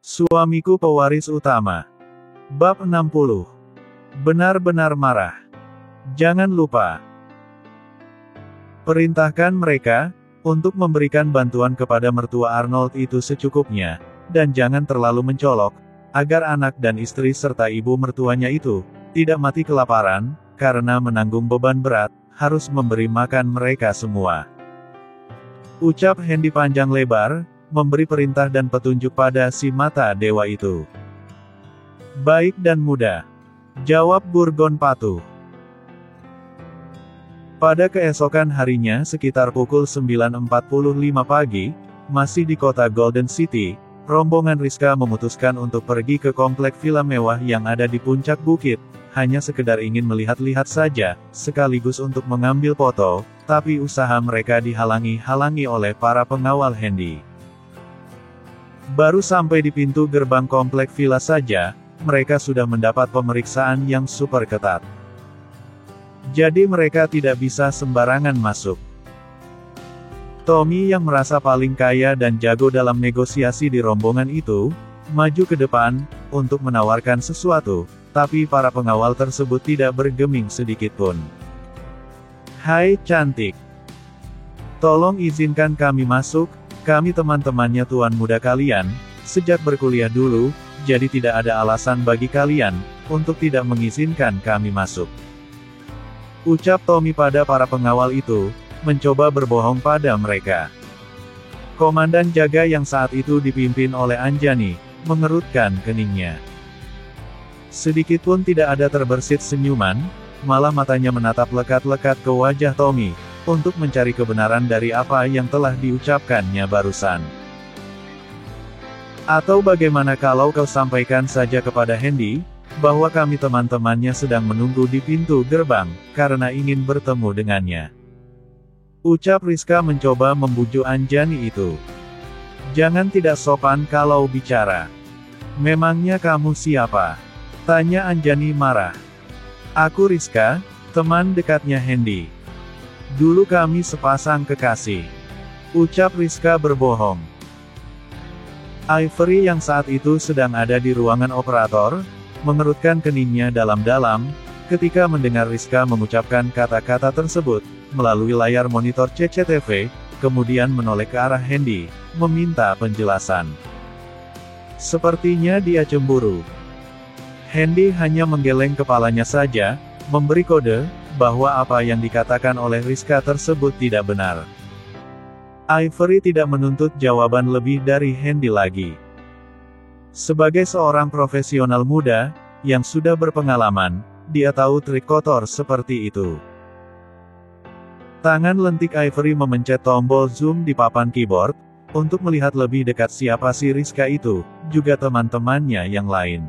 Suamiku pewaris utama. Bab 60. Benar-benar marah. Jangan lupa. Perintahkan mereka, untuk memberikan bantuan kepada mertua Arnold itu secukupnya, dan jangan terlalu mencolok, agar anak dan istri serta ibu mertuanya itu, tidak mati kelaparan, karena menanggung beban berat, harus memberi makan mereka semua. Ucap Hendy panjang lebar, memberi perintah dan petunjuk pada si mata dewa itu. Baik dan mudah, jawab Burgon patuh. Pada keesokan harinya sekitar pukul 9.45 pagi, masih di kota Golden City, rombongan Rizka memutuskan untuk pergi ke komplek villa mewah yang ada di puncak bukit, hanya sekedar ingin melihat-lihat saja, sekaligus untuk mengambil foto, tapi usaha mereka dihalangi-halangi oleh para pengawal Hendy. Baru sampai di pintu gerbang komplek villa saja, mereka sudah mendapat pemeriksaan yang super ketat. Jadi mereka tidak bisa sembarangan masuk. Tommy yang merasa paling kaya dan jago dalam negosiasi di rombongan itu, maju ke depan, untuk menawarkan sesuatu, tapi para pengawal tersebut tidak bergeming sedikitpun. Hai cantik. Tolong izinkan kami masuk, kami teman-temannya tuan muda kalian, sejak berkuliah dulu, jadi tidak ada alasan bagi kalian, untuk tidak mengizinkan kami masuk. Ucap Tommy pada para pengawal itu, mencoba berbohong pada mereka. Komandan jaga yang saat itu dipimpin oleh Anjani, mengerutkan keningnya. Sedikitpun tidak ada terbersit senyuman, malah matanya menatap lekat-lekat ke wajah Tommy, untuk mencari kebenaran dari apa yang telah diucapkannya barusan. Atau bagaimana kalau kau sampaikan saja kepada Hendy, bahwa kami teman-temannya sedang menunggu di pintu gerbang, karena ingin bertemu dengannya. Ucap Rizka mencoba membujuk Anjani itu. Jangan tidak sopan kalau bicara. Memangnya kamu siapa? Tanya Anjani marah. Aku Rizka, teman dekatnya Hendy. Dulu kami sepasang kekasih. Ucap Rizka berbohong. Ivory yang saat itu sedang ada di ruangan operator, mengerutkan keningnya dalam-dalam, ketika mendengar Rizka mengucapkan kata-kata tersebut, melalui layar monitor CCTV, kemudian menoleh ke arah Hendy, meminta penjelasan. Sepertinya dia cemburu. Hendy hanya menggeleng kepalanya saja, memberi kode, bahwa apa yang dikatakan oleh Rizka tersebut tidak benar. Ivory tidak menuntut jawaban lebih dari Hendy lagi. Sebagai seorang profesional muda, yang sudah berpengalaman, dia tahu trik kotor seperti itu. Tangan lentik Ivory memencet tombol zoom di papan keyboard, untuk melihat lebih dekat siapa si Rizka itu, juga teman-temannya yang lain.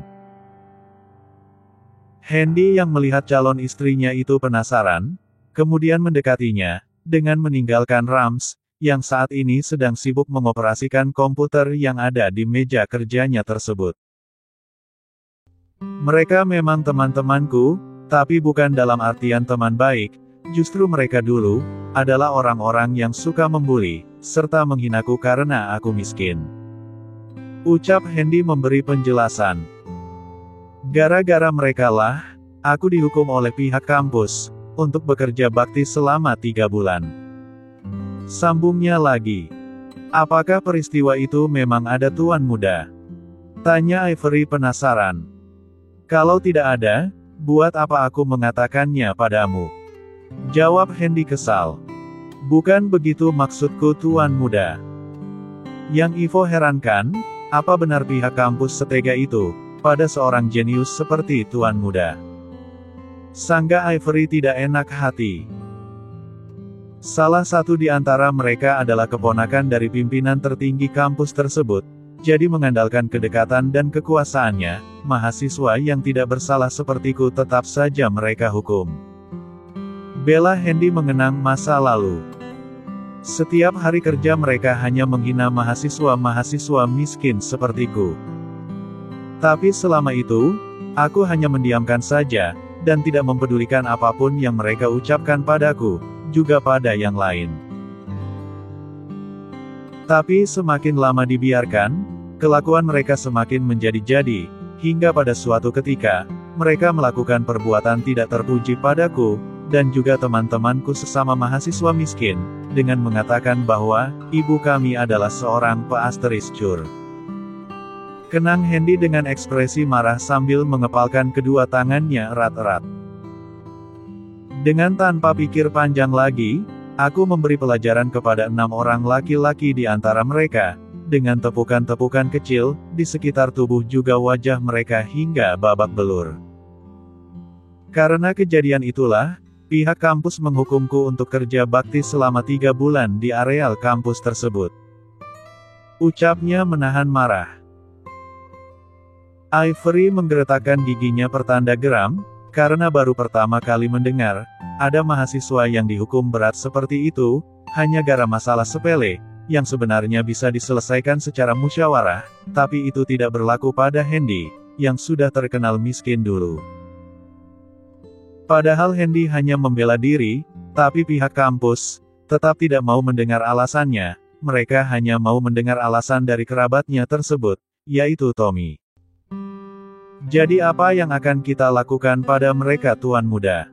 Hendy yang melihat calon istrinya itu penasaran, kemudian mendekatinya, dengan meninggalkan Rams, yang saat ini sedang sibuk mengoperasikan komputer yang ada di meja kerjanya tersebut. Mereka memang teman-temanku, tapi bukan dalam artian teman baik, justru mereka dulu, adalah orang-orang yang suka membuli, serta menghinaku karena aku miskin. Ucap Hendy memberi penjelasan. Gara-gara mereka lah, aku dihukum oleh pihak kampus, untuk bekerja bakti selama 3 bulan. Sambungnya lagi. Apakah peristiwa itu memang ada tuan muda? Tanya Ivory penasaran. Kalau tidak ada, buat apa aku mengatakannya padamu? Jawab Hendy kesal. Bukan begitu maksudku tuan muda. Yang Ivo herankan, apa benar pihak kampus setega itu, pada seorang jenius seperti tuan muda? Sangga Ivory tidak enak hati. Salah satu di antara mereka adalah keponakan dari pimpinan tertinggi kampus tersebut, jadi mengandalkan kedekatan dan kekuasaannya, mahasiswa yang tidak bersalah sepertiku tetap saja mereka hukum. Bela Hendy mengenang masa lalu. Setiap hari kerja mereka hanya menghina mahasiswa-mahasiswa miskin sepertiku. Tapi selama itu, aku hanya mendiamkan saja, dan tidak mempedulikan apapun yang mereka ucapkan padaku, juga pada yang lain. Tapi semakin lama dibiarkan, Kelakuan mereka semakin menjadi-jadi, hingga pada suatu ketika, mereka melakukan perbuatan tidak terpuji padaku, dan juga teman-temanku sesama mahasiswa miskin, dengan mengatakan bahwa, ibu kami adalah seorang peasteris cur. Kenang Hendy dengan ekspresi marah sambil mengepalkan kedua tangannya erat-erat. Dengan tanpa pikir panjang lagi, aku memberi pelajaran kepada 6 orang laki-laki di antara mereka, dengan tepukan-tepukan kecil, di sekitar tubuh juga wajah mereka hingga babak belur. Karena kejadian itulah, pihak kampus menghukumku untuk kerja bakti selama 3 bulan di areal kampus tersebut. Ucapnya menahan marah. Ivory menggeretakkan giginya pertanda geram, karena baru pertama kali mendengar, ada mahasiswa yang dihukum berat seperti itu, hanya gara masalah sepele, yang sebenarnya bisa diselesaikan secara musyawarah, tapi itu tidak berlaku pada Hendy, yang sudah terkenal miskin dulu. Padahal Hendy hanya membela diri, tapi pihak kampus tetap tidak mau mendengar alasannya, mereka hanya mau mendengar alasan dari kerabatnya tersebut, yaitu Tommy. Jadi apa yang akan kita lakukan pada mereka tuan muda?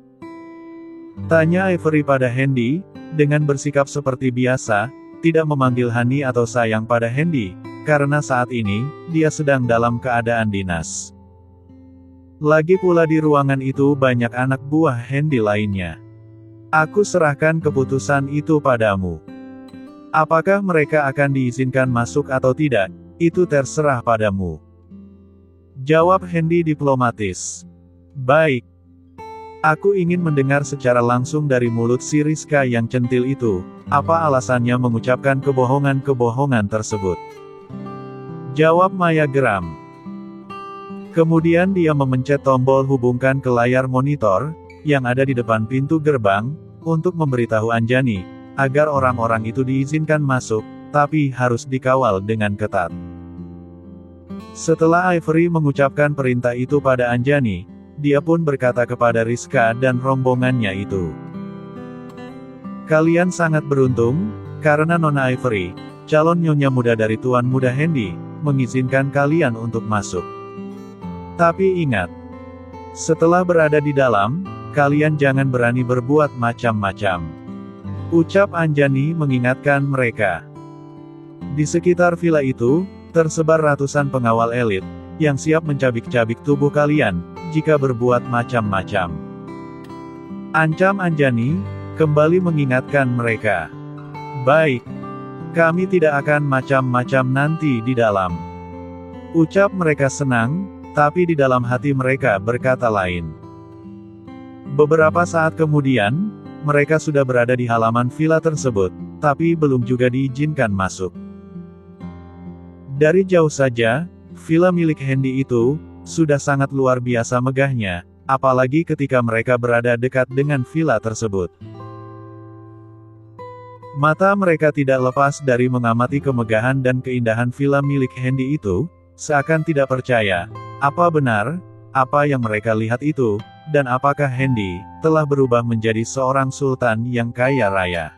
Tanya Ivory pada Hendy, dengan bersikap seperti biasa, tidak memanggil Hani atau sayang pada Hendy, karena saat ini, dia sedang dalam keadaan dinas. Lagi pula di ruangan itu banyak anak buah Hendy lainnya. Aku serahkan keputusan itu padamu. Apakah mereka akan diizinkan masuk atau tidak, itu terserah padamu. Jawab Hendy diplomatis. Baik. Aku ingin mendengar secara langsung dari mulut si Rizka yang centil itu, apa alasannya mengucapkan kebohongan-kebohongan tersebut. Jawab Maya geram. Kemudian dia memencet tombol hubungkan ke layar monitor, yang ada di depan pintu gerbang, untuk memberitahu Anjani, agar orang-orang itu diizinkan masuk, tapi harus dikawal dengan ketat. Setelah Ivory mengucapkan perintah itu pada Anjani, dia pun berkata kepada Rizka dan rombongannya itu. Kalian sangat beruntung, karena Nona Ivory, calon nyonya muda dari tuan muda Hendy, mengizinkan kalian untuk masuk. Tapi ingat, setelah berada di dalam, kalian jangan berani berbuat macam-macam. Ucap Anjani mengingatkan mereka. Di sekitar villa itu, tersebar ratusan pengawal elit, yang siap mencabik-cabik tubuh kalian, jika berbuat macam-macam. Ancam Anjani, kembali mengingatkan mereka. Baik. Kami tidak akan macam-macam nanti di dalam. Ucap mereka senang, tapi di dalam hati mereka berkata lain. Beberapa saat kemudian, mereka sudah berada di halaman villa tersebut, tapi belum juga diizinkan masuk. Dari jauh saja, villa milik Hendy itu sudah sangat luar biasa megahnya, apalagi ketika mereka berada dekat dengan villa tersebut. Mata mereka tidak lepas dari mengamati kemegahan dan keindahan villa milik Hendy itu, seakan tidak percaya, apa benar, apa yang mereka lihat itu, dan apakah Hendy telah berubah menjadi seorang sultan yang kaya raya.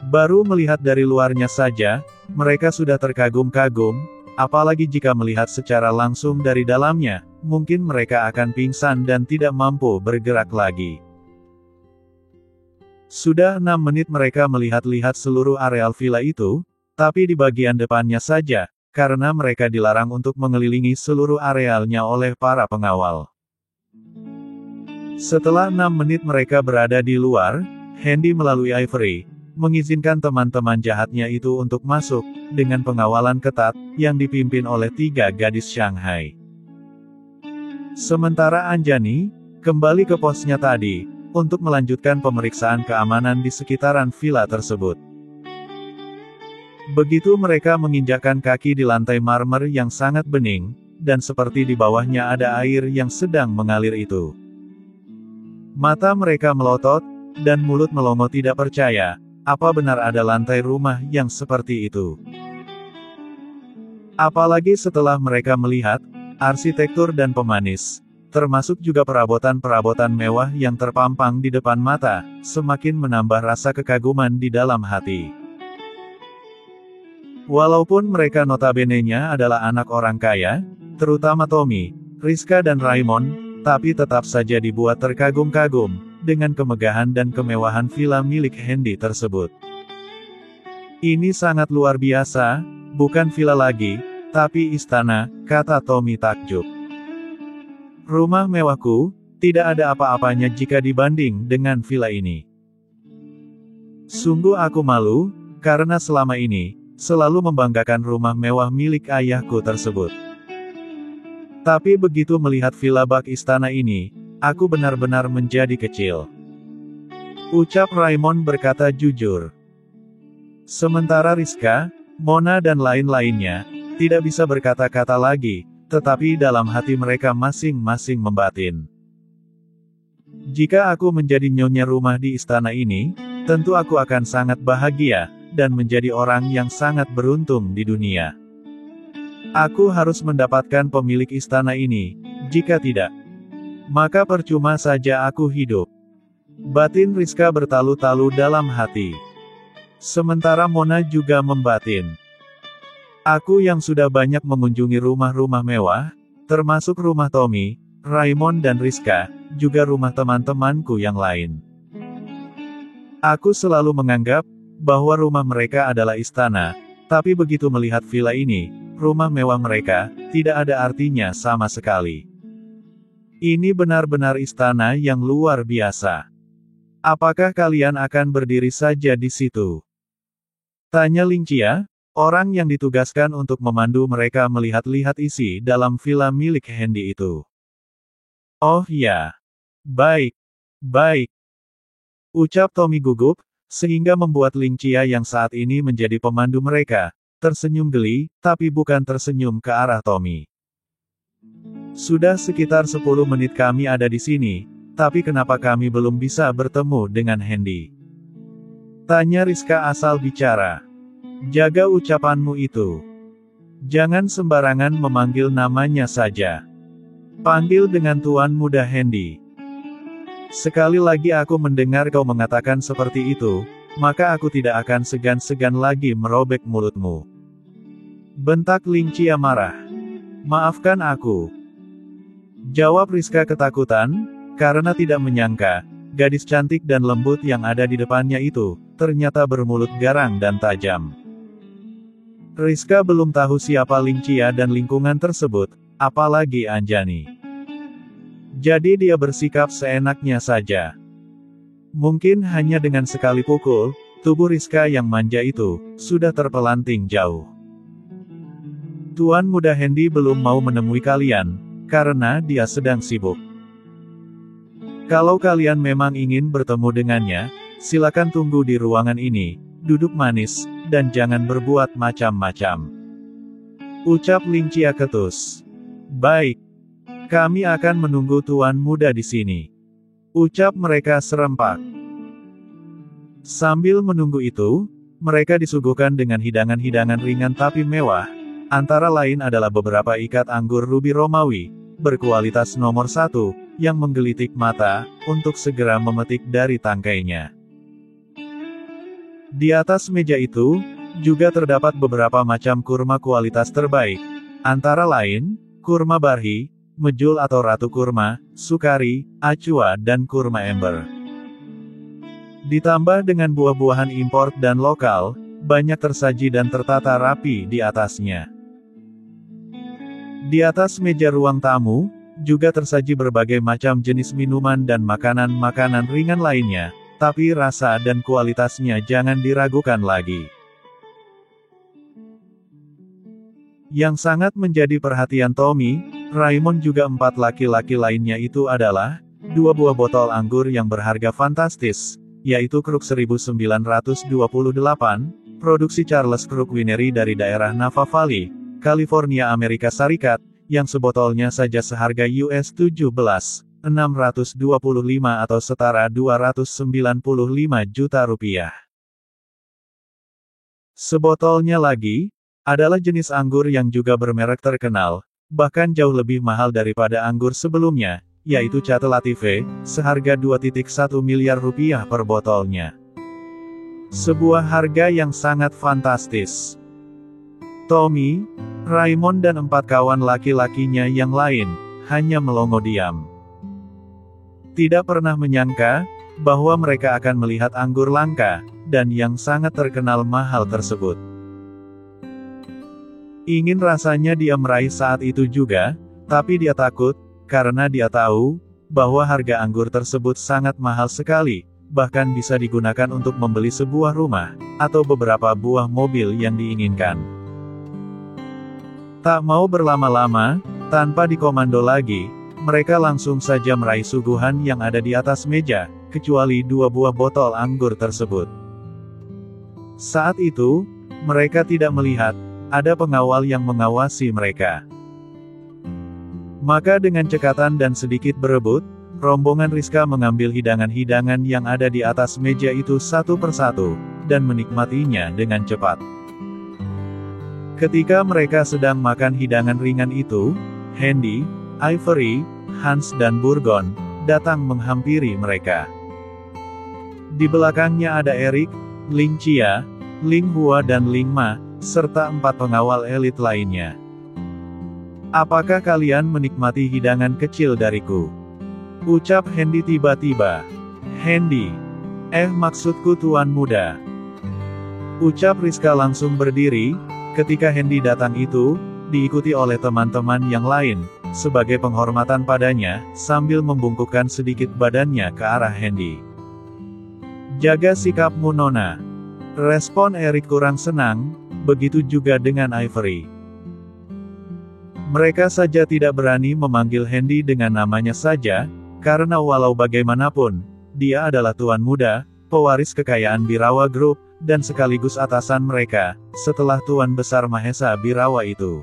Baru melihat dari luarnya saja, mereka sudah terkagum-kagum, apalagi jika melihat secara langsung dari dalamnya, mungkin mereka akan pingsan dan tidak mampu bergerak lagi. Sudah 6 menit mereka melihat-lihat seluruh areal villa itu, tapi di bagian depannya saja, karena mereka dilarang untuk mengelilingi seluruh arealnya oleh para pengawal. Setelah 6 menit mereka berada di luar, Hendy melalui Ivory, mengizinkan teman-teman jahatnya itu untuk masuk, dengan pengawalan ketat, yang dipimpin oleh 3 gadis Shanghai. Sementara Anjani, kembali ke posnya tadi, untuk melanjutkan pemeriksaan keamanan di sekitaran villa tersebut. Begitu mereka menginjakkan kaki di lantai marmer yang sangat bening, dan seperti di bawahnya ada air yang sedang mengalir itu. Mata mereka melotot, dan mulut melongo tidak percaya, apa benar ada lantai rumah yang seperti itu. Apalagi setelah mereka melihat arsitektur dan pemanis, termasuk juga perabotan-perabotan mewah yang terpampang di depan mata, semakin menambah rasa kekaguman di dalam hati. Walaupun mereka notabene-nya adalah anak orang kaya, terutama Tommy, Rizka dan Raymond, tapi tetap saja dibuat terkagum-kagum, dengan kemegahan dan kemewahan villa milik Hendy tersebut. Ini sangat luar biasa, bukan villa lagi, tapi istana, kata Tommy takjub. Rumah mewahku, tidak ada apa-apanya jika dibanding dengan villa ini. Sungguh aku malu, karena selama ini, selalu membanggakan rumah mewah milik ayahku tersebut. Tapi begitu melihat villa bak istana ini, aku benar-benar menjadi kecil. Ucap Raymond berkata jujur. Sementara Rizka, Mona dan lain-lainnya, tidak bisa berkata-kata lagi, tetapi dalam hati mereka masing-masing membatin. Jika aku menjadi nyonya rumah di istana ini, tentu aku akan sangat bahagia, dan menjadi orang yang sangat beruntung di dunia. Aku harus mendapatkan pemilik istana ini, jika tidak, maka percuma saja aku hidup. Batin Rizka bertalu-talu dalam hati. Sementara Mona juga membatin. Aku yang sudah banyak mengunjungi rumah-rumah mewah, termasuk rumah Tommy, Raymond dan Rizka, juga rumah teman-temanku yang lain. Aku selalu menganggap bahwa rumah mereka adalah istana, tapi begitu melihat villa ini, rumah mewah mereka, tidak ada artinya sama sekali. Ini benar-benar istana yang luar biasa. Apakah kalian akan berdiri saja di situ? Tanya Lingcia, orang yang ditugaskan untuk memandu mereka melihat-lihat isi dalam villa milik Hendy itu. Oh ya. Baik. Baik. Ucap Tommy gugup, sehingga membuat Lingcia yang saat ini menjadi pemandu mereka, tersenyum geli, tapi bukan tersenyum ke arah Tommy. Sudah sekitar 10 menit kami ada di sini, tapi kenapa kami belum bisa bertemu dengan Hendy? Tanya Rizka asal bicara. Jaga ucapanmu itu. Jangan sembarangan memanggil namanya saja. Panggil dengan Tuan Muda Hendy. Sekali lagi aku mendengar kau mengatakan seperti itu, maka aku tidak akan segan-segan lagi merobek mulutmu. Bentak Lingcia marah. Maafkan aku. Jawab Rizka ketakutan, karena tidak menyangka, gadis cantik dan lembut yang ada di depannya itu, ternyata bermulut garang dan tajam. Rizka belum tahu siapa Lingcia dan lingkungan tersebut, apalagi Anjani. Jadi dia bersikap seenaknya saja. Mungkin hanya dengan sekali pukul, tubuh Rizka yang manja itu, sudah terpelanting jauh. Tuan Muda Hendy belum mau menemui kalian, karena dia sedang sibuk. Kalau kalian memang ingin bertemu dengannya, silakan tunggu di ruangan ini, duduk manis, dan jangan berbuat macam-macam. Ucap Lingcia ketus. Baik. Kami akan menunggu Tuan Muda di sini. Ucap mereka serempak. Sambil menunggu itu, mereka disuguhkan dengan hidangan-hidangan ringan tapi mewah, antara lain adalah beberapa ikat anggur ruby Romawi, berkualitas nomor 1, yang menggelitik mata, untuk segera memetik dari tangkainya. Di atas meja itu, juga terdapat beberapa macam kurma kualitas terbaik, antara lain, kurma barhi, mejul atau ratu kurma, sukari, acua dan kurma ember. Ditambah dengan buah-buahan impor dan lokal, banyak tersaji dan tertata rapi di atasnya. Di atas meja ruang tamu, juga tersaji berbagai macam jenis minuman dan makanan-makanan ringan lainnya, tapi rasa dan kualitasnya jangan diragukan lagi. Yang sangat menjadi perhatian Tommy, Raymond juga 4 laki-laki lainnya itu adalah 2 buah botol anggur yang berharga fantastis, yaitu Krug 1928, produksi Charles Krug Winery dari daerah Napa Valley, California, Amerika Serikat, yang sebotolnya saja seharga US 17.625 atau setara 295 juta rupiah. Sebotolnya lagi, adalah jenis anggur yang juga bermerek terkenal, bahkan jauh lebih mahal daripada anggur sebelumnya, yaitu Chateau Latife, seharga 2,1 miliar rupiah per botolnya. Sebuah harga yang sangat fantastis. Tommy, Raymond dan 4 kawan laki-lakinya yang lain, hanya melongo diam. Tidak pernah menyangka, bahwa mereka akan melihat anggur langka, dan yang sangat terkenal mahal tersebut. Ingin rasanya dia meraih saat itu juga, tapi dia takut, karena dia tahu, bahwa harga anggur tersebut sangat mahal sekali, bahkan bisa digunakan untuk membeli sebuah rumah, atau beberapa buah mobil yang diinginkan. Tak mau berlama-lama, tanpa dikomando lagi, mereka langsung saja meraih suguhan yang ada di atas meja, kecuali 2 buah botol anggur tersebut. Saat itu, mereka tidak melihat, ada pengawal yang mengawasi mereka. Maka dengan cekatan dan sedikit berebut, rombongan Rizka mengambil hidangan-hidangan yang ada di atas meja itu satu persatu, dan menikmatinya dengan cepat. Ketika mereka sedang makan hidangan ringan itu, Handy, Ivory, Hans dan Burgon, datang menghampiri mereka. Di belakangnya ada Eric, Ling Chia, Ling Hua dan Ling Ma, serta 4 pengawal elit lainnya. Apakah kalian menikmati hidangan kecil dariku? Ucap Handy tiba-tiba. Handy. Maksudku tuan muda. Ucap Rizka langsung berdiri, ketika Handy datang itu, diikuti oleh teman-teman yang lain, sebagai penghormatan padanya, sambil membungkukkan sedikit badannya ke arah Handy. Jaga sikapmu Nona. Respon Eric kurang senang, begitu juga dengan Ivory. Mereka saja tidak berani memanggil Handy dengan namanya saja, karena walau bagaimanapun, dia adalah tuan muda, pewaris kekayaan Birawa Group, dan sekaligus atasan mereka, setelah Tuan Besar Mahesa Birawa itu.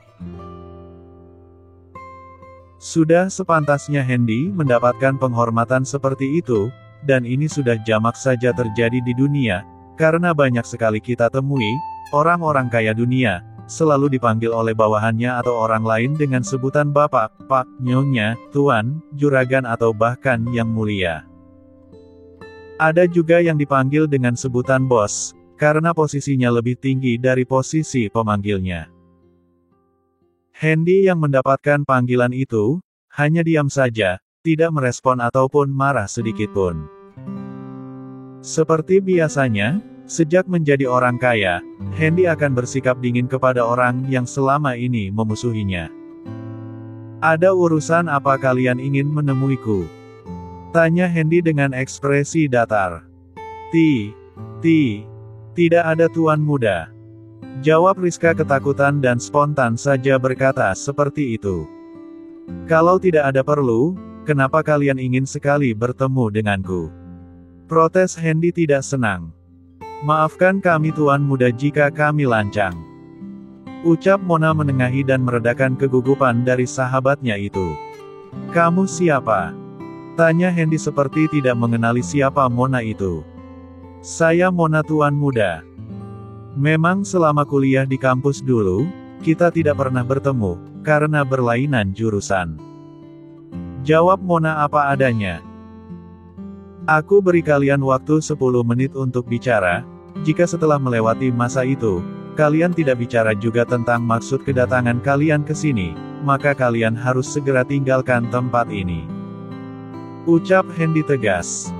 Sudah sepantasnya Handy mendapatkan penghormatan seperti itu, dan ini sudah jamak saja terjadi di dunia, karena banyak sekali kita temui, orang-orang kaya dunia, selalu dipanggil oleh bawahannya atau orang lain dengan sebutan Bapak, Pak, Nyonya, Tuan, Juragan atau bahkan yang mulia. Ada juga yang dipanggil dengan sebutan Bos, karena posisinya lebih tinggi dari posisi pemanggilnya. Handy yang mendapatkan panggilan itu, hanya diam saja, tidak merespon ataupun marah sedikitpun. Seperti biasanya, sejak menjadi orang kaya, Handy akan bersikap dingin kepada orang yang selama ini memusuhinya. Ada urusan apa kalian ingin menemuiku? Tanya Handy dengan ekspresi datar. Tidak ada tuan muda. Jawab Rizka ketakutan dan spontan saja berkata seperti itu. Kalau tidak ada perlu, kenapa kalian ingin sekali bertemu denganku? Protes Handy tidak senang. Maafkan kami tuan muda jika kami lancang. Ucap Mona menengahi dan meredakan kegugupan dari sahabatnya itu. Kamu siapa? Tanya Handy seperti tidak mengenali siapa Mona itu. Saya Mona tuan muda. Memang selama kuliah di kampus dulu, kita tidak pernah bertemu, karena berlainan jurusan. Jawab Mona apa adanya. Aku beri kalian waktu 10 menit untuk bicara, jika setelah melewati masa itu, kalian tidak bicara juga tentang maksud kedatangan kalian ke sini, maka kalian harus segera tinggalkan tempat ini. Ucap Handy tegas.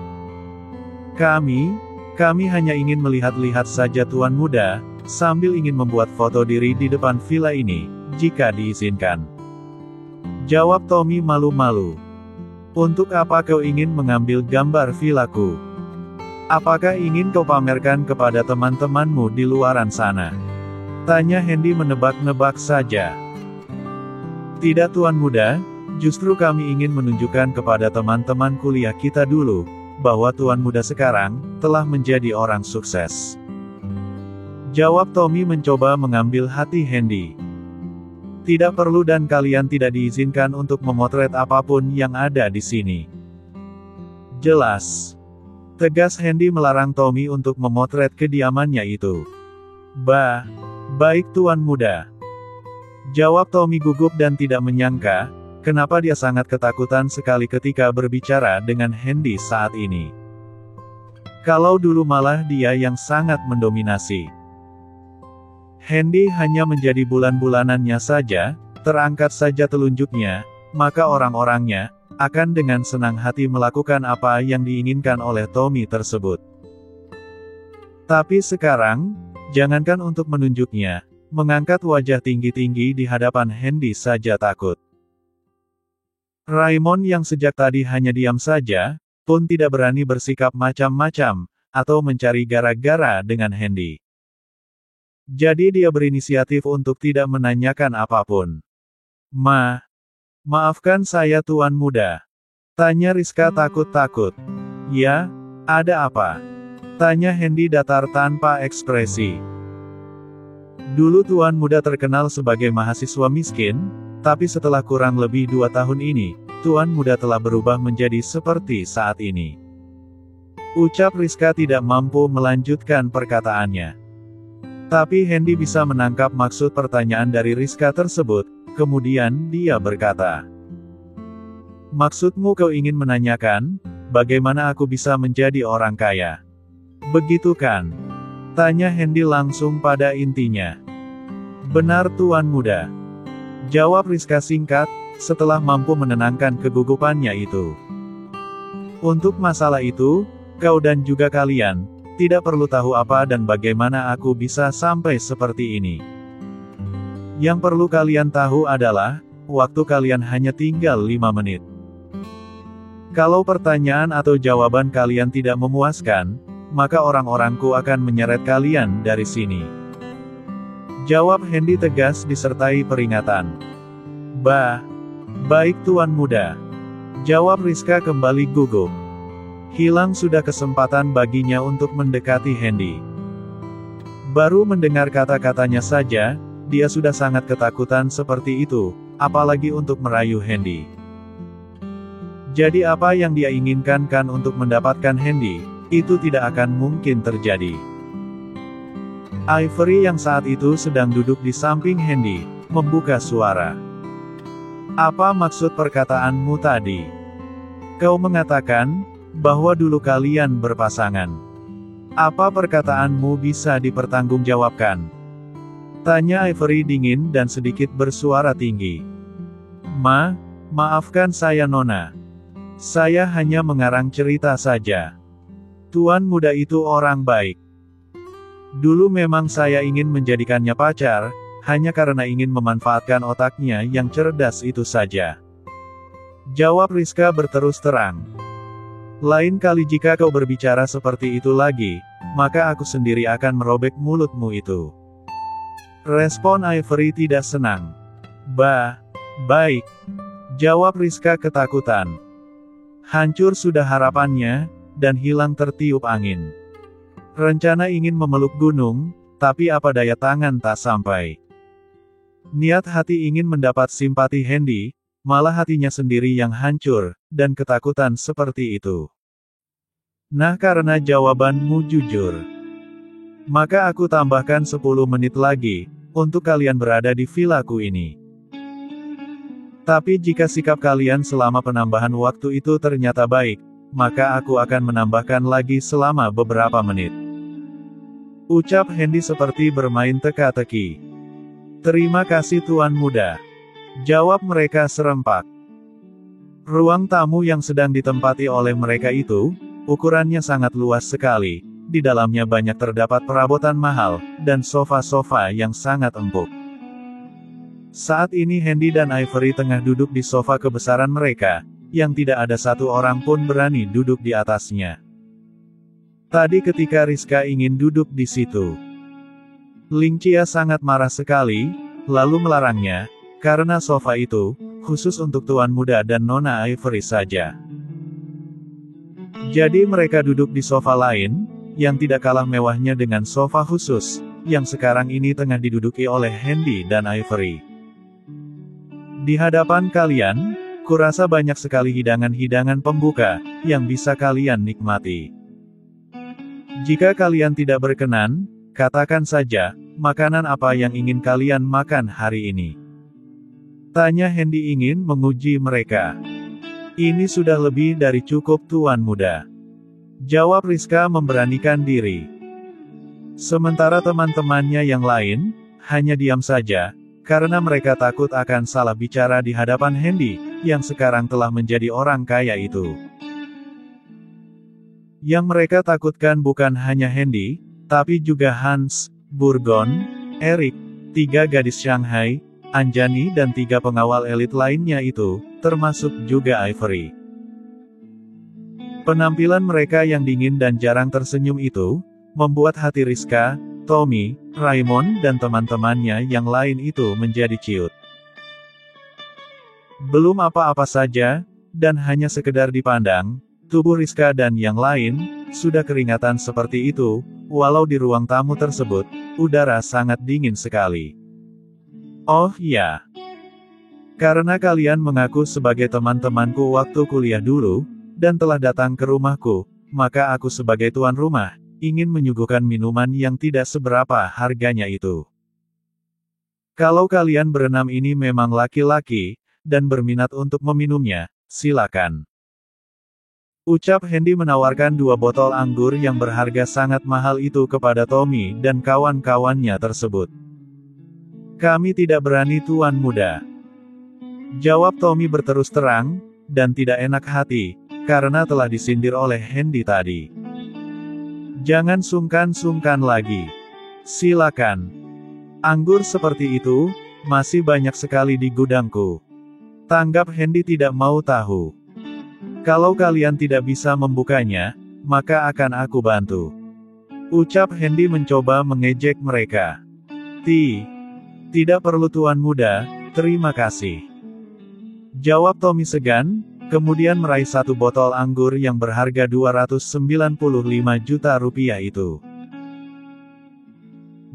Kami hanya ingin melihat-lihat saja tuan muda, sambil ingin membuat foto diri di depan villa ini, jika diizinkan. Jawab Tommy malu-malu. Untuk apa kau ingin mengambil gambar villaku? Apakah ingin kau pamerkan kepada teman-temanmu di luaran sana? Tanya Handy menebak-nebak saja. Tidak tuan muda, justru kami ingin menunjukkan kepada teman-teman kuliah kita dulu, bahwa tuan muda sekarang, telah menjadi orang sukses. Jawab Tommy mencoba mengambil hati Handy. Tidak perlu dan kalian tidak diizinkan untuk memotret apapun yang ada di sini. Jelas. Tegas Handy melarang Tommy untuk memotret kediamannya itu. Baik tuan muda. Jawab Tommy gugup dan tidak menyangka, kenapa dia sangat ketakutan sekali ketika berbicara dengan Handy saat ini. Kalau dulu malah dia yang sangat mendominasi. Hendy hanya menjadi bulan-bulanannya saja, terangkat saja telunjuknya, maka orang-orangnya akan dengan senang hati melakukan apa yang diinginkan oleh Tommy tersebut. Tapi sekarang, jangankan untuk menunjuknya, mengangkat wajah tinggi-tinggi di hadapan Hendy saja takut. Raymond yang sejak tadi hanya diam saja, pun tidak berani bersikap macam-macam, atau mencari gara-gara dengan Hendy. Jadi dia berinisiatif untuk tidak menanyakan apapun. Maafkan saya Tuan Muda. Tanya Rizka takut-takut. Ya, ada apa? Tanya Hendy datar tanpa ekspresi. Dulu Tuan Muda terkenal sebagai mahasiswa miskin, tapi setelah kurang lebih 2 tahun ini, Tuan Muda telah berubah menjadi seperti saat ini. Ucap Rizka tidak mampu melanjutkan perkataannya. Tapi Hendy bisa menangkap maksud pertanyaan dari Rizka tersebut, kemudian dia berkata, "Maksudmu kau ingin menanyakan, bagaimana aku bisa menjadi orang kaya? Begitu kan?" Tanya Hendy langsung pada intinya. "Benar Tuan Muda," jawab Rizka singkat, setelah mampu menenangkan kegugupannya itu. "Untuk masalah itu, kau dan juga kalian tidak perlu tahu apa dan bagaimana aku bisa sampai seperti ini. Yang perlu kalian tahu adalah, waktu kalian hanya tinggal 5 menit. Kalau pertanyaan atau jawaban kalian tidak memuaskan, maka orang-orangku akan menyeret kalian dari sini." Jawab Hendy tegas disertai peringatan. Baik Tuan Muda," jawab Rizka kembali gugup. Hilang sudah kesempatan baginya untuk mendekati Hendy. Baru mendengar kata-katanya saja, dia sudah sangat ketakutan seperti itu, apalagi untuk merayu Hendy. Jadi apa yang dia inginkan kan untuk mendapatkan Hendy, itu tidak akan mungkin terjadi. Ivory yang saat itu sedang duduk di samping Hendy, membuka suara. "Apa maksud perkataanmu tadi? Kau mengatakan bahwa dulu kalian berpasangan. Apa perkataanmu bisa dipertanggungjawabkan?" Tanya Ivory dingin dan sedikit bersuara tinggi. Maafkan saya Nona. Saya hanya mengarang cerita saja. Tuan Muda itu orang baik. Dulu memang saya ingin menjadikannya pacar, hanya karena ingin memanfaatkan otaknya yang cerdas itu saja. Jawab Rizka berterus terang. Lain kali jika kau berbicara seperti itu lagi, maka aku sendiri akan merobek mulutmu itu. Respon Ivory tidak senang. Baik. Jawab Rizka ketakutan. Hancur sudah harapannya, dan hilang tertiup angin. Rencana ingin memeluk gunung, tapi apa daya tangan tak sampai. Niat hati ingin mendapat simpati Hendy, malah hatinya sendiri yang hancur, dan ketakutan seperti itu. Nah karena jawabanmu jujur, maka aku tambahkan 10 menit lagi, untuk kalian berada di vilaku ini. Tapi jika sikap kalian selama penambahan waktu itu ternyata baik, maka aku akan menambahkan lagi selama beberapa menit. Ucap Hendy seperti bermain teka-teki. Terima kasih Tuan Muda. Jawab mereka serempak. Ruang tamu yang sedang ditempati oleh mereka itu, ukurannya sangat luas sekali, di dalamnya banyak terdapat perabotan mahal, dan sofa-sofa yang sangat empuk. Saat ini Hendy dan Ivory tengah duduk di sofa kebesaran mereka, yang tidak ada satu orang pun berani duduk di atasnya. Tadi ketika Rizka ingin duduk di situ, Ling Chia sangat marah sekali, lalu melarangnya, karena sofa itu, khusus untuk Tuan Muda dan Nona Ivory saja. Jadi mereka duduk di sofa lain, yang tidak kalah mewahnya dengan sofa khusus, yang sekarang ini tengah diduduki oleh Hendy dan Ivory. Di hadapan kalian, kurasa banyak sekali hidangan-hidangan pembuka, yang bisa kalian nikmati. Jika kalian tidak berkenan, katakan saja, makanan apa yang ingin kalian makan hari ini? Tanya Hendy ingin menguji mereka. Ini sudah lebih dari cukup Tuan Muda. Jawab Rizka memberanikan diri. Sementara teman-temannya yang lain, hanya diam saja, karena mereka takut akan salah bicara di hadapan Hendy, yang sekarang telah menjadi orang kaya itu. Yang mereka takutkan bukan hanya Hendy, tapi juga Hans, Burgon, Erik, 3 gadis Shanghai, Anjani dan 3 pengawal elit lainnya itu, termasuk juga Ivory. Penampilan mereka yang dingin dan jarang tersenyum itu, membuat hati Rizka, Tommy, Raymond dan teman-temannya yang lain itu menjadi ciut. Belum apa-apa saja, dan hanya sekedar dipandang, tubuh Rizka dan yang lain, sudah keringatan seperti itu, walau di ruang tamu tersebut, udara sangat dingin sekali. Oh ya, karena kalian mengaku sebagai teman-temanku waktu kuliah dulu, dan telah datang ke rumahku, maka aku sebagai tuan rumah, ingin menyuguhkan minuman yang tidak seberapa harganya itu. Kalau kalian berenam ini memang laki-laki, dan berminat untuk meminumnya, silakan. Ucap Hendy menawarkan 2 botol anggur yang berharga sangat mahal itu kepada Tommy dan kawan-kawannya tersebut. Kami tidak berani tuan muda. Jawab Tommy berterus terang, dan tidak enak hati, karena telah disindir oleh Hendy tadi. Jangan sungkan-sungkan lagi. Silakan. Anggur seperti itu, masih banyak sekali di gudangku. Tanggap Hendy tidak mau tahu. Kalau kalian tidak bisa membukanya, maka akan aku bantu. Ucap Hendy mencoba mengejek mereka. Tidak perlu tuan muda, terima kasih. Jawab Tommy segan, kemudian meraih 1 botol anggur yang berharga 295 juta rupiah itu.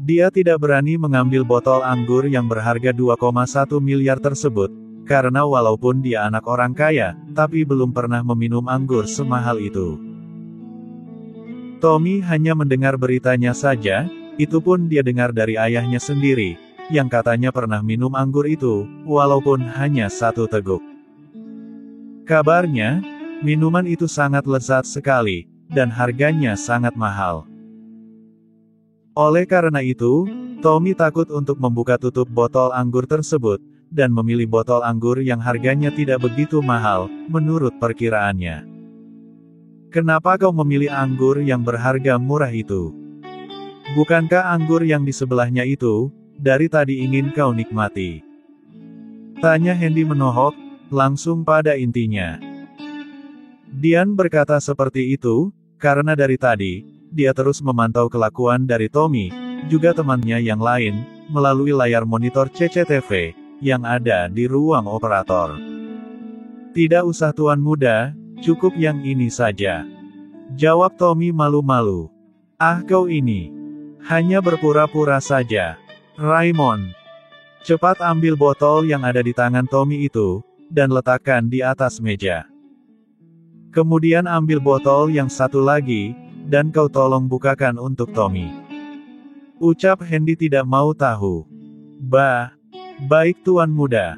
Dia tidak berani mengambil botol anggur yang berharga 2,1 miliar tersebut, karena walaupun dia anak orang kaya, tapi belum pernah meminum anggur semahal itu. Tommy hanya mendengar beritanya saja, itu pun dia dengar dari ayahnya sendiri, yang katanya pernah minum anggur itu, walaupun hanya 1 teguk. Kabarnya, minuman itu sangat lezat sekali, dan harganya sangat mahal. Oleh karena itu, Tommy takut untuk membuka tutup botol anggur tersebut, dan memilih botol anggur yang harganya tidak begitu mahal, menurut perkiraannya. Kenapa kau memilih anggur yang berharga murah itu? Bukankah anggur yang di sebelahnya itu, dari tadi ingin kau nikmati? Tanya Hendy menohok, langsung pada intinya. Dian berkata seperti itu, karena dari tadi, dia terus memantau kelakuan dari Tommy, juga temannya yang lain, melalui layar monitor CCTV, yang ada di ruang operator. Tidak usah tuan muda, cukup yang ini saja. Jawab Tommy malu-malu. Ah kau ini, hanya berpura-pura saja. Raymond, cepat ambil botol yang ada di tangan Tommy itu, dan letakkan di atas meja. Kemudian ambil botol yang satu lagi, dan kau tolong bukakan untuk Tommy. Ucap Hendy tidak mau tahu. Baik tuan muda.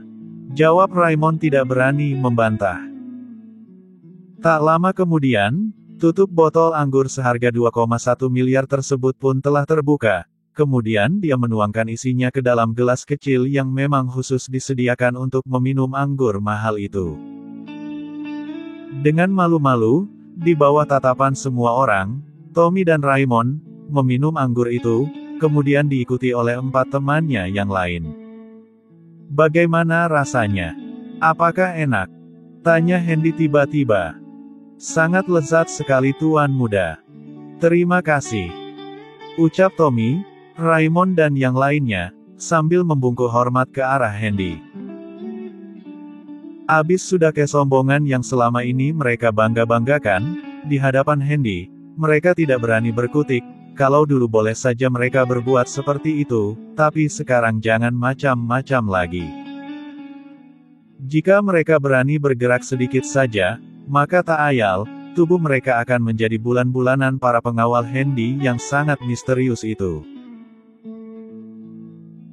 Jawab Raymond tidak berani membantah. Tak lama kemudian, tutup botol anggur seharga 2,1 miliar tersebut pun telah terbuka. Kemudian dia menuangkan isinya ke dalam gelas kecil yang memang khusus disediakan untuk meminum anggur mahal itu. Dengan malu-malu, di bawah tatapan semua orang, Tommy dan Raymond meminum anggur itu, kemudian diikuti oleh 4 temannya yang lain. Bagaimana rasanya? Apakah enak? Tanya Hendy tiba-tiba. Sangat lezat sekali tuan muda. Terima kasih. Ucap Tommy, Raymond dan yang lainnya, sambil membungkuk hormat ke arah Hendy. Abis sudah kesombongan yang selama ini mereka bangga-banggakan, di hadapan Hendy, mereka tidak berani berkutik, kalau dulu boleh saja mereka berbuat seperti itu, tapi sekarang jangan macam-macam lagi. Jika mereka berani bergerak sedikit saja, maka tak ayal, tubuh mereka akan menjadi bulan-bulanan para pengawal Hendy yang sangat misterius itu.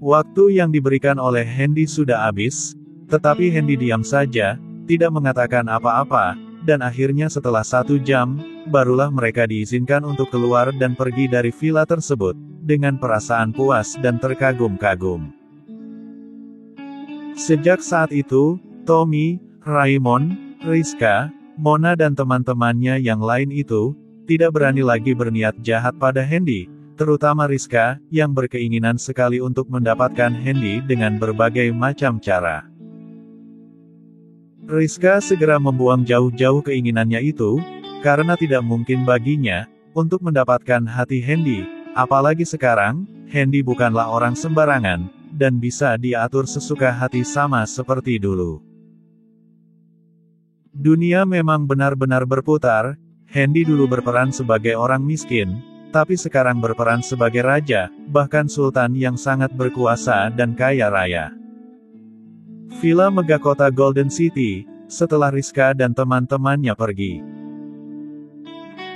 Waktu yang diberikan oleh Hendy sudah habis, tetapi Hendy diam saja, tidak mengatakan apa-apa, dan akhirnya setelah 1 jam, barulah mereka diizinkan untuk keluar dan pergi dari villa tersebut, dengan perasaan puas dan terkagum-kagum. Sejak saat itu, Tommy, Raymond, Rizka, Mona dan teman-temannya yang lain itu, tidak berani lagi berniat jahat pada Hendy, terutama Rizka, yang berkeinginan sekali untuk mendapatkan Hendy dengan berbagai macam cara. Rizka segera membuang jauh-jauh keinginannya itu, karena tidak mungkin baginya, untuk mendapatkan hati Hendy, apalagi sekarang, Hendy bukanlah orang sembarangan, dan bisa diatur sesuka hati sama seperti dulu. Dunia memang benar-benar berputar, Hendy dulu berperan sebagai orang miskin, tapi sekarang berperan sebagai raja, bahkan sultan yang sangat berkuasa dan kaya raya. Villa megah kota Golden City, setelah Rizka dan teman-temannya pergi.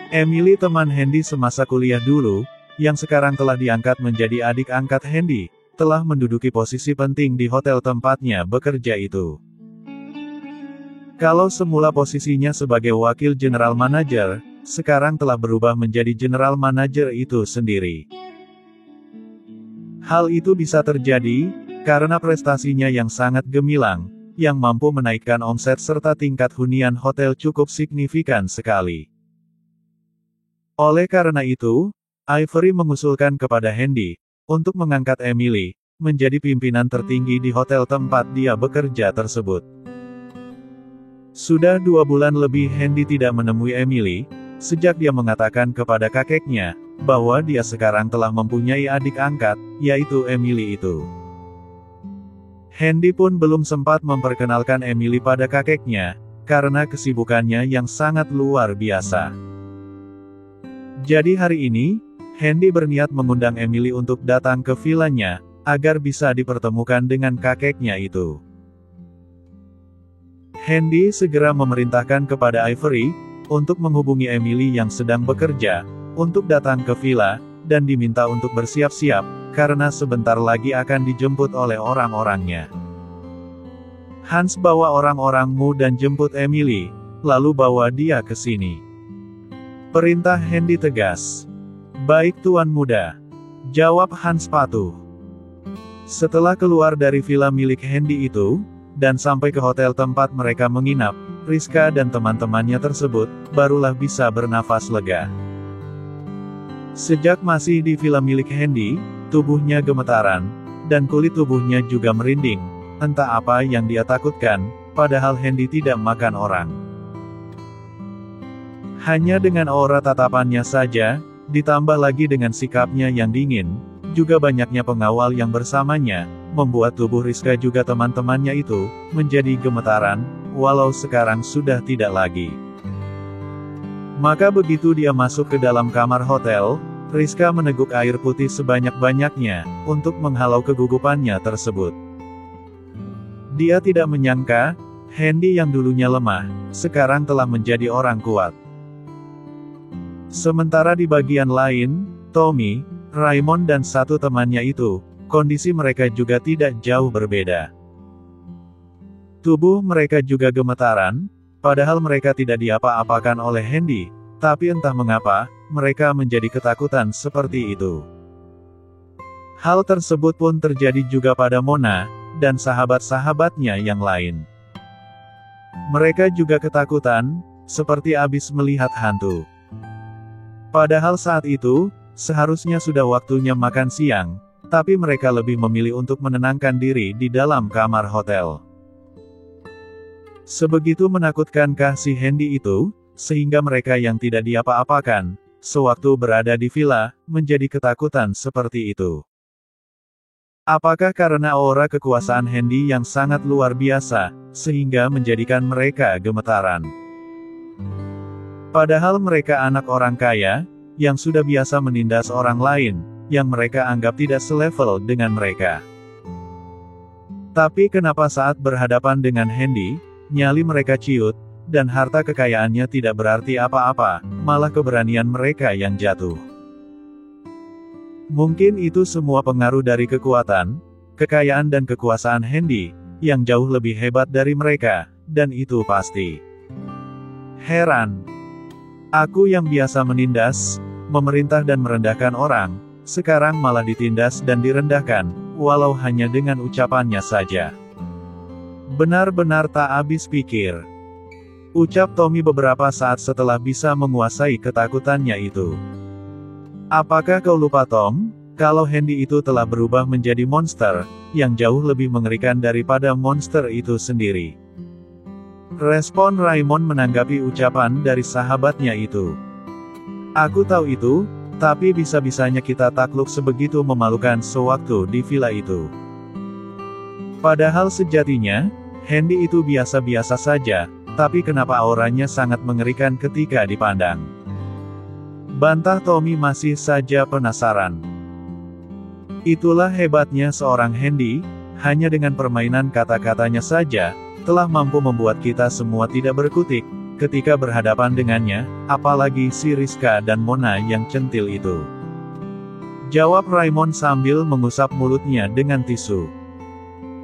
Emily teman Hendy semasa kuliah dulu, yang sekarang telah diangkat menjadi adik angkat Hendy, telah menduduki posisi penting di hotel tempatnya bekerja itu. Kalau semula posisinya sebagai wakil general manager, sekarang telah berubah menjadi general manager itu sendiri. Hal itu bisa terjadi, karena prestasinya yang sangat gemilang, yang mampu menaikkan omset serta tingkat hunian hotel cukup signifikan sekali. Oleh karena itu, Ivory mengusulkan kepada Hendy, untuk mengangkat Emily, menjadi pimpinan tertinggi di hotel tempat dia bekerja tersebut. Sudah 2 bulan lebih Hendy tidak menemui Emily, sejak dia mengatakan kepada kakeknya, bahwa dia sekarang telah mempunyai adik angkat, yaitu Emily itu. Hendy pun belum sempat memperkenalkan Emily pada kakeknya, karena kesibukannya yang sangat luar biasa. Jadi hari ini, Hendy berniat mengundang Emily untuk datang ke villanya, agar bisa dipertemukan dengan kakeknya itu. Hendy segera memerintahkan kepada Ivory, untuk menghubungi Emily yang sedang bekerja, untuk datang ke villa, dan diminta untuk bersiap-siap, karena sebentar lagi akan dijemput oleh orang-orangnya. Hans bawa orang-orangmu dan jemput Emily, lalu bawa dia ke sini. Perintah Hendy tegas. Baik Tuan Muda, jawab Hans patuh. Setelah keluar dari villa milik Hendy itu, dan sampai ke hotel tempat mereka menginap, Rizka dan teman-temannya tersebut, barulah bisa bernafas lega. Sejak masih di villa milik Hendy, tubuhnya gemetaran, dan kulit tubuhnya juga merinding, entah apa yang dia takutkan, padahal Hendy tidak makan orang. Hanya dengan aura tatapannya saja, ditambah lagi dengan sikapnya yang dingin, juga banyaknya pengawal yang bersamanya, membuat tubuh Rizka juga teman-temannya itu, menjadi gemetaran, walau sekarang sudah tidak lagi. Maka begitu dia masuk ke dalam kamar hotel, Rizka meneguk air putih sebanyak-banyaknya, untuk menghalau kegugupannya tersebut. Dia tidak menyangka, Hendy yang dulunya lemah, sekarang telah menjadi orang kuat. Sementara di bagian lain, Tommy, Raymond dan satu temannya itu, kondisi mereka juga tidak jauh berbeda. Tubuh mereka juga gemetaran, padahal mereka tidak diapa-apakan oleh Hendy, tapi entah mengapa, mereka menjadi ketakutan seperti itu. Hal tersebut pun terjadi juga pada Mona, dan sahabat-sahabatnya yang lain. Mereka juga ketakutan, seperti habis melihat hantu. Padahal saat itu, seharusnya sudah waktunya makan siang, tapi mereka lebih memilih untuk menenangkan diri di dalam kamar hotel. Sebegitu menakutkankah si Hendy itu, sehingga mereka yang tidak diapa-apakan, sewaktu berada di villa, menjadi ketakutan seperti itu? Apakah karena aura kekuasaan Hendy yang sangat luar biasa, sehingga menjadikan mereka gemetaran? Padahal mereka anak orang kaya, yang sudah biasa menindas orang lain, yang mereka anggap tidak selevel dengan mereka. Tapi kenapa saat berhadapan dengan Hendy, nyali mereka ciut, dan harta kekayaannya tidak berarti apa-apa, malah keberanian mereka yang jatuh. Mungkin itu semua pengaruh dari kekuatan, kekayaan dan kekuasaan Hendy, yang jauh lebih hebat dari mereka, dan itu pasti. Heran. Aku yang biasa menindas, memerintah dan merendahkan orang, sekarang malah ditindas dan direndahkan, walau hanya dengan ucapannya saja. Benar-benar tak habis pikir, ucap Tommy beberapa saat setelah bisa menguasai ketakutannya itu. Apakah kau lupa Tom, kalau Handy itu telah berubah menjadi monster, yang jauh lebih mengerikan daripada monster itu sendiri? Respon Raymond menanggapi ucapan dari sahabatnya itu. Aku tahu itu, tapi bisa-bisanya kita takluk sebegitu memalukan sewaktu di villa itu. Padahal sejatinya, Handy itu biasa-biasa saja, tapi kenapa auranya sangat mengerikan ketika dipandang? Bantah Tommy masih saja penasaran. Itulah hebatnya seorang Handy, hanya dengan permainan kata-katanya saja, telah mampu membuat kita semua tidak berkutik, ketika berhadapan dengannya, apalagi si Rizka dan Mona yang centil itu. Jawab Raymond sambil mengusap mulutnya dengan tisu.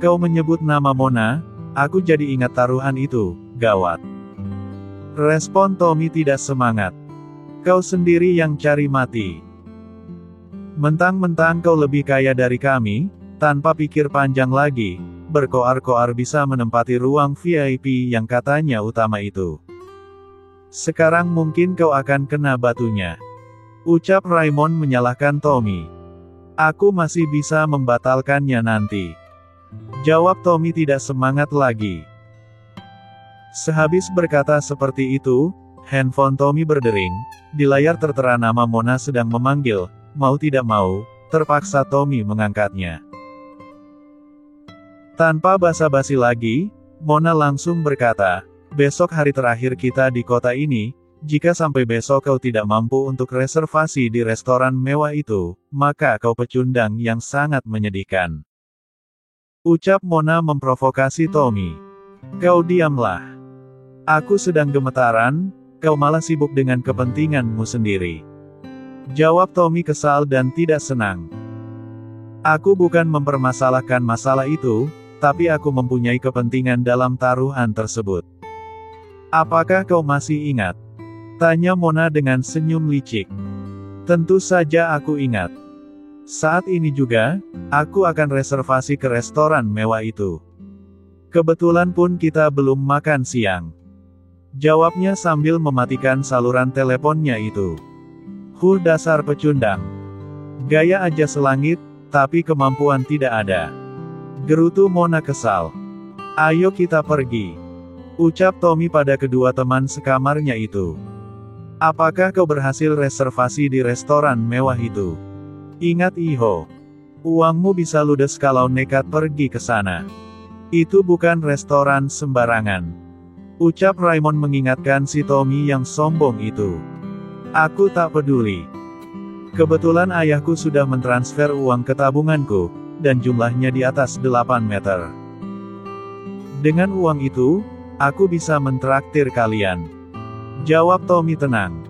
Kau menyebut nama Mona, aku jadi ingat taruhan itu, gawat. Respon Tommy tidak semangat. Kau sendiri yang cari mati. Mentang-mentang kau lebih kaya dari kami, tanpa pikir panjang lagi, berkoar-koar bisa menempati ruang VIP yang katanya utama itu. Sekarang mungkin kau akan kena batunya. Ucap Raymond menyalahkan Tommy. Aku masih bisa membatalkannya nanti. Jawab Tommy tidak semangat lagi. Sehabis berkata seperti itu, handphone Tommy berdering, di layar tertera nama Mona sedang memanggil, mau tidak mau, terpaksa Tommy mengangkatnya. Tanpa basa-basi lagi, Mona langsung berkata, besok hari terakhir kita di kota ini, jika sampai besok kau tidak mampu untuk reservasi di restoran mewah itu, maka kau pecundang yang sangat menyedihkan. Ucap Mona memprovokasi Tommy. Kau diamlah. Aku sedang gemetaran, kau malah sibuk dengan kepentinganmu sendiri. Jawab Tommy kesal dan tidak senang. Aku bukan mempermasalahkan masalah itu, tapi aku mempunyai kepentingan dalam taruhan tersebut. Apakah kau masih ingat? Tanya Mona dengan senyum licik. Tentu saja aku ingat. Saat ini juga, aku akan reservasi ke restoran mewah itu. Kebetulan pun kita belum makan siang. Jawabnya sambil mematikan saluran teleponnya itu. Dasar pecundang. Gaya aja selangit, tapi kemampuan tidak ada. Gerutu Mona kesal. Ayo kita pergi. Ucap Tommy pada kedua teman sekamarnya itu. Apakah kau berhasil reservasi di restoran mewah itu? Ingat Iho. Uangmu bisa ludes kalau nekat pergi ke sana. Itu bukan restoran sembarangan. Ucap Raymond mengingatkan si Tommy yang sombong itu. Aku tak peduli. Kebetulan ayahku sudah mentransfer uang ke tabunganku, dan jumlahnya di atas 8 meter. Dengan uang itu, aku bisa mentraktir kalian. Jawab Tommy tenang.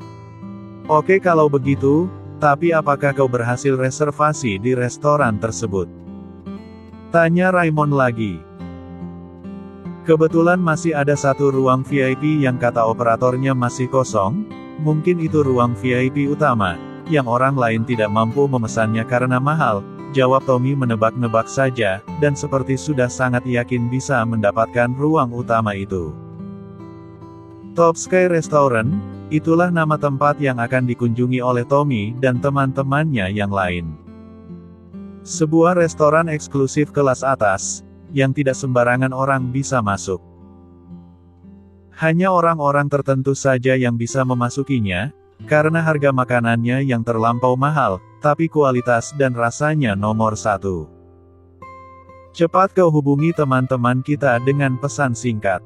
Oke kalau begitu, tapi apakah kau berhasil reservasi di restoran tersebut? Tanya Raymond lagi. Kebetulan masih ada satu ruang VIP yang kata operatornya masih kosong, mungkin itu ruang VIP utama, yang orang lain tidak mampu memesannya karena mahal, jawab Tommy menebak-nebak saja, dan seperti sudah sangat yakin bisa mendapatkan ruang utama itu. Top Sky Restaurant, itulah nama tempat yang akan dikunjungi oleh Tommy dan teman-temannya yang lain. Sebuah restoran eksklusif kelas atas, yang tidak sembarangan orang bisa masuk. Hanya orang-orang tertentu saja yang bisa memasukinya, karena harga makanannya yang terlampau mahal, tapi kualitas dan rasanya nomor 1. Cepat kau hubungi teman-teman kita dengan pesan singkat.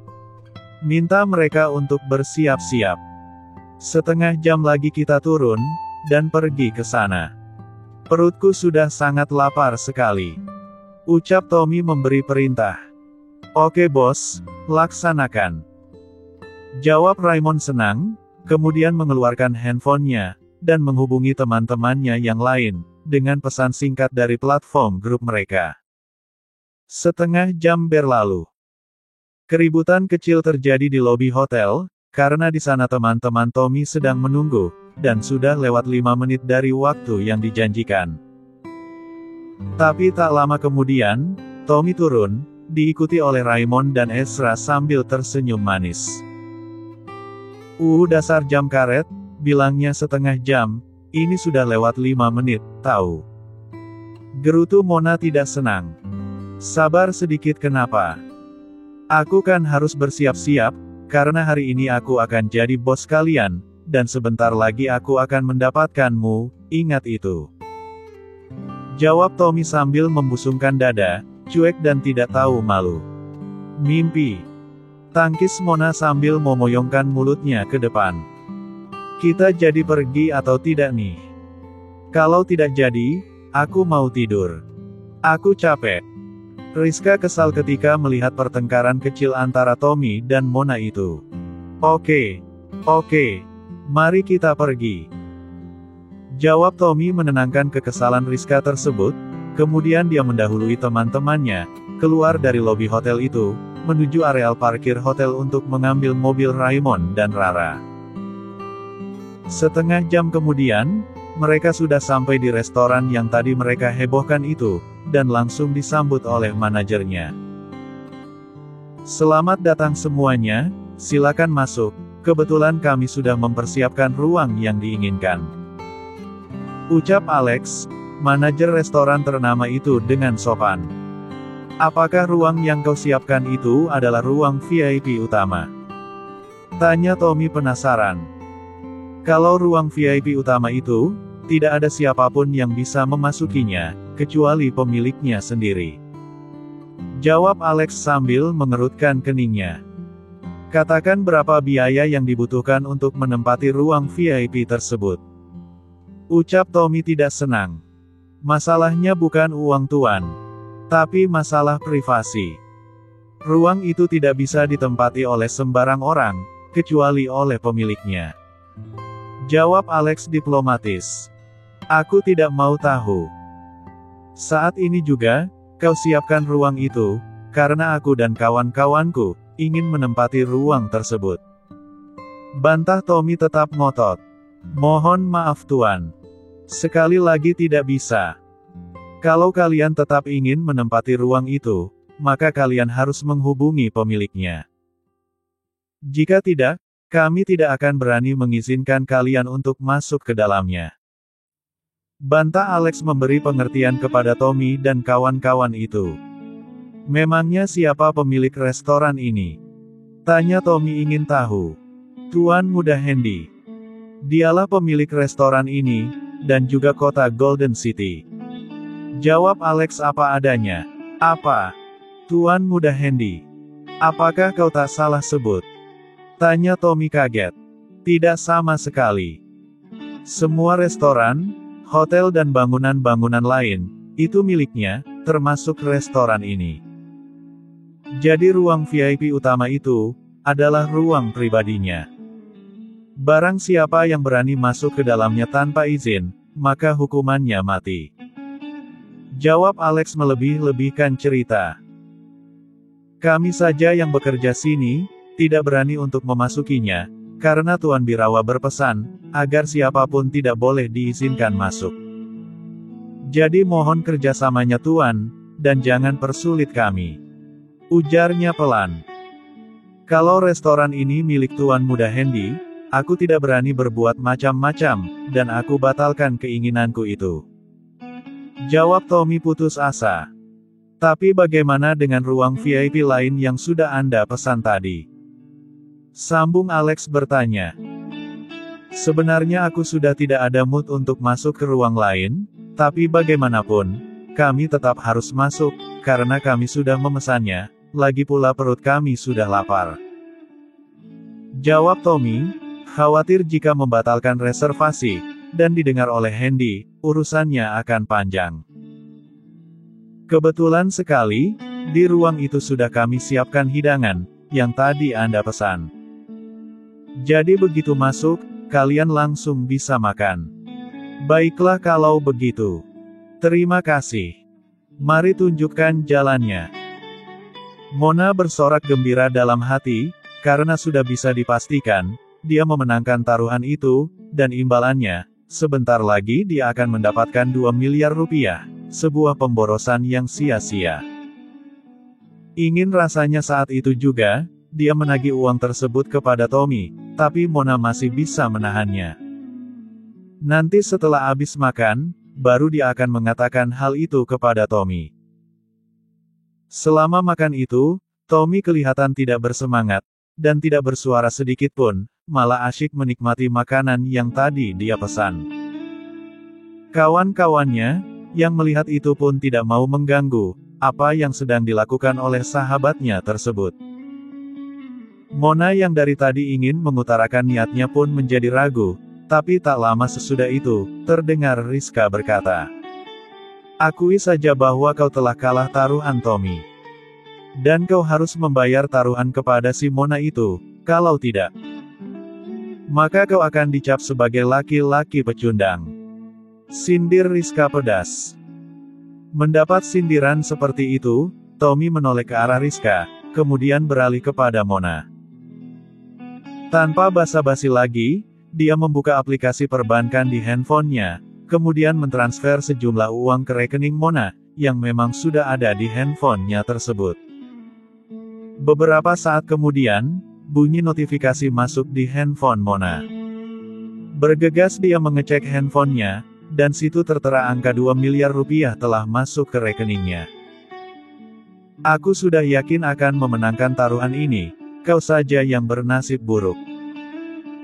Minta mereka untuk bersiap-siap. Setengah jam lagi kita turun, dan pergi ke sana. Perutku sudah sangat lapar sekali. Ucap Tommy memberi perintah. Oke bos, laksanakan. Jawab Raymond senang, kemudian mengeluarkan handphonenya, dan menghubungi teman-temannya yang lain, dengan pesan singkat dari platform grup mereka. Setengah jam berlalu. Keributan kecil terjadi di lobi hotel, karena di sana teman-teman Tommy sedang menunggu, dan sudah lewat 5 menit dari waktu yang dijanjikan. Tapi tak lama kemudian, Tommy turun, diikuti oleh Raymond dan Ezra sambil tersenyum manis. Dasar jam karet, bilangnya setengah jam, ini sudah lewat 5 menit, tahu. Gerutu Mona tidak senang. Sabar sedikit kenapa? Aku kan harus bersiap-siap, karena hari ini aku akan jadi bos kalian, dan sebentar lagi aku akan mendapatkanmu, ingat itu. Jawab Tommy sambil membusungkan dada, cuek dan tidak tahu malu. Mimpi. Tangkis Mona sambil memoyongkan mulutnya ke depan. Kita jadi pergi atau tidak nih? Kalau tidak jadi, aku mau tidur. Aku capek. Rizka kesal ketika melihat pertengkaran kecil antara Tommy dan Mona itu. Oke, mari kita pergi. Jawab Tommy menenangkan kekesalan Rizka tersebut, kemudian dia mendahului teman-temannya, keluar dari lobi hotel itu, menuju areal parkir hotel untuk mengambil mobil Raymond dan Rara. Setengah jam kemudian, mereka sudah sampai di restoran yang tadi mereka hebohkan itu, dan langsung disambut oleh manajernya. Selamat datang semuanya, silakan masuk, kebetulan kami sudah mempersiapkan ruang yang diinginkan. Ucap Alex, manajer restoran ternama itu dengan sopan. Apakah ruang yang kau siapkan itu adalah ruang VIP utama? Tanya Tommy penasaran. Kalau ruang VIP utama itu, tidak ada siapapun yang bisa memasukinya, kecuali pemiliknya sendiri. Jawab Alex sambil mengerutkan keningnya. Katakan berapa biaya yang dibutuhkan untuk menempati ruang VIP tersebut. Ucap Tommy tidak senang. Masalahnya bukan uang tuan, tapi masalah privasi. Ruang itu tidak bisa ditempati oleh sembarang orang, kecuali oleh pemiliknya. Jawab Alex diplomatis. Aku tidak mau tahu. Saat ini juga, kau siapkan ruang itu, karena aku dan kawan-kawanku ingin menempati ruang tersebut. Bantah Tommy tetap ngotot. Mohon maaf tuan. Sekali lagi tidak bisa. Kalau kalian tetap ingin menempati ruang itu, maka kalian harus menghubungi pemiliknya. Jika tidak, kami tidak akan berani mengizinkan kalian untuk masuk ke dalamnya. Bantah Alex memberi pengertian kepada Tommy dan kawan-kawan itu. Memangnya siapa pemilik restoran ini? Tanya Tommy ingin tahu. Tuan Muda Handy. Dialah pemilik restoran ini, dan juga kota Golden City. Jawab Alex apa adanya. Apa? Tuan Muda Handy. Apakah kau tak salah sebut? Tanya Tommy kaget. Tidak sama sekali. Semua restoran, hotel dan bangunan-bangunan lain, itu miliknya, termasuk restoran ini. Jadi ruang VIP utama itu, adalah ruang pribadinya. Barang siapa yang berani masuk ke dalamnya tanpa izin, maka hukumannya mati. Jawab Alex melebih-lebihkan cerita. Kami saja yang bekerja sini, tidak berani untuk memasukinya, karena Tuan Birawa berpesan, agar siapapun tidak boleh diizinkan masuk. Jadi mohon kerjasamanya Tuan, dan jangan persulit kami. Ujarnya pelan. Kalau restoran ini milik Tuan Muda Handy, aku tidak berani berbuat macam-macam, dan aku batalkan keinginanku itu. Jawab Tommy putus asa. Tapi bagaimana dengan ruang VIP lain yang sudah Anda pesan tadi? Sambung Alex bertanya. Sebenarnya aku sudah tidak ada mood untuk masuk ke ruang lain, tapi bagaimanapun, kami tetap harus masuk, karena kami sudah memesannya, lagi pula perut kami sudah lapar. Jawab Tommy, khawatir jika membatalkan reservasi, dan didengar oleh Handy, urusannya akan panjang. Kebetulan sekali, di ruang itu sudah kami siapkan hidangan, yang tadi Anda pesan. Jadi begitu masuk, kalian langsung bisa makan. Baiklah kalau begitu. Terima kasih. Mari tunjukkan jalannya. Mona bersorak gembira dalam hati, karena sudah bisa dipastikan, dia memenangkan taruhan itu, dan imbalannya, sebentar lagi dia akan mendapatkan 2 miliar rupiah, sebuah pemborosan yang sia-sia. Ingin rasanya saat itu juga, dia menagih uang tersebut kepada Tommy, tapi Mona masih bisa menahannya. Nanti setelah habis makan, baru dia akan mengatakan hal itu kepada Tommy. Selama makan itu, Tommy kelihatan tidak bersemangat, dan tidak bersuara sedikit pun, malah asyik menikmati makanan yang tadi dia pesan. Kawan-kawannya, yang melihat itu pun tidak mau mengganggu, apa yang sedang dilakukan oleh sahabatnya tersebut. Mona yang dari tadi ingin mengutarakan niatnya pun menjadi ragu, tapi tak lama sesudah itu, terdengar Rizka berkata, "Akui saja bahwa kau telah kalah taruhan Tommy. Dan kau harus membayar taruhan kepada si Mona itu, kalau tidak, maka kau akan dicap sebagai laki-laki pecundang." Sindir Rizka pedas. Mendapat sindiran seperti itu, Tommy menoleh ke arah Rizka, kemudian beralih kepada Mona. Tanpa basa-basi lagi, dia membuka aplikasi perbankan di handphonenya, kemudian mentransfer sejumlah uang ke rekening Mona, yang memang sudah ada di handphonenya tersebut. Beberapa saat kemudian, bunyi notifikasi masuk di handphone Mona. Bergegas dia mengecek handphonenya, dan situ tertera angka 2 miliar rupiah telah masuk ke rekeningnya. "Aku sudah yakin akan memenangkan taruhan ini, kau saja yang bernasib buruk,"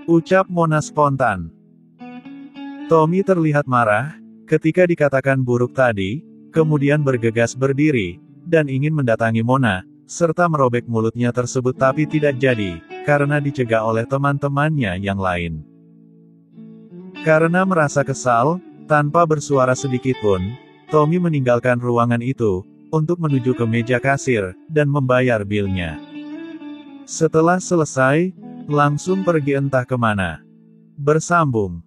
ucap Mona spontan. Tommy terlihat marah, ketika dikatakan buruk tadi, kemudian bergegas berdiri, dan ingin mendatangi Mona, serta merobek mulutnya tersebut tapi tidak jadi, karena dicegah oleh teman-temannya yang lain. Karena merasa kesal, tanpa bersuara sedikit pun, Tommy meninggalkan ruangan itu, untuk menuju ke meja kasir, dan membayar bilnya. Setelah selesai, langsung pergi entah kemana. Bersambung.